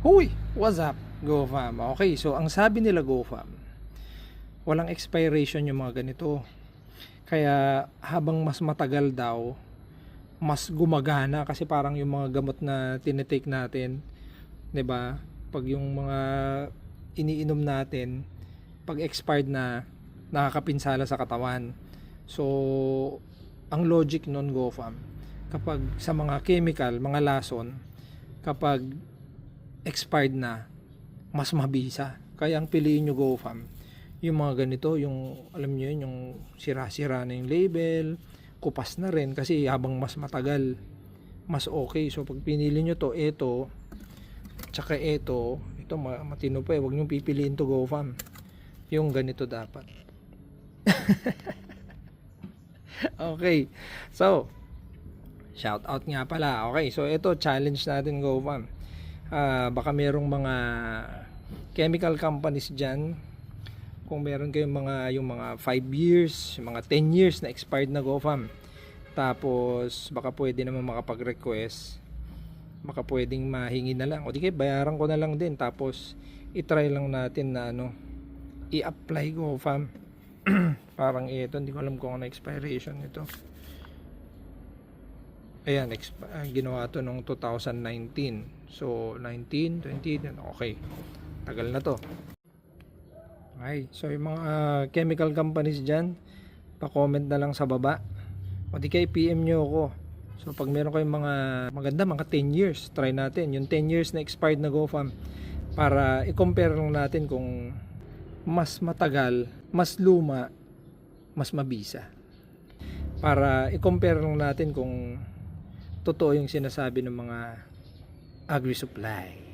Huy! What's up, GoFam? Okay, so ang sabi nila GoFam, walang expiration yung mga ganito. Kaya habang mas matagal daw, mas gumagana kasi parang yung mga gamot na tinitake natin, 'di ba? Pag yung mga iniinom natin, pag expired na, nakakapinsala sa katawan. So, ang logic nun GoFam, kapag sa mga chemical, mga lason, kapag expired na, mas mabisa. Kaya ang piliin nyo GoFam, yung mga ganito, yung alam nyo yun, yung sira-sira na yung label, kupas na rin kasi habang mas matagal, mas okay. So pag pinili nyo to, tsaka ito matino pa eh, huwag nyo pipiliin to GoFam. Yung ganito dapat. Okay, so shout out nga pala. Okay, so ito challenge natin GoFam. Baka merong mga chemical companies dyan, kung meron kayong yung mga 5 years, yung mga 10 years na expired na GoFam, tapos baka pwede naman makapag-request, baka pwedeng mahingi na lang, o di kaya bayaran ko na lang din, tapos itry lang natin na i-apply GoFam. Parang ito, hindi ko alam kung ano expiration nito. Ayan, ginawa to nung 2019. So 19, 20, okay, tagal na to. Okay, so yung mga chemical companies dyan, pa-comment na lang sa baba, o di kaya PM nyo ako. So pag meron kayong mga maganda, mga 10 years, try natin yung 10 years na expired na GoFam, para i-compare lang natin kung mas matagal, mas luma, mas mabisa, para i-compare lang natin kung totoo yung sinasabi ng mga agri-supply.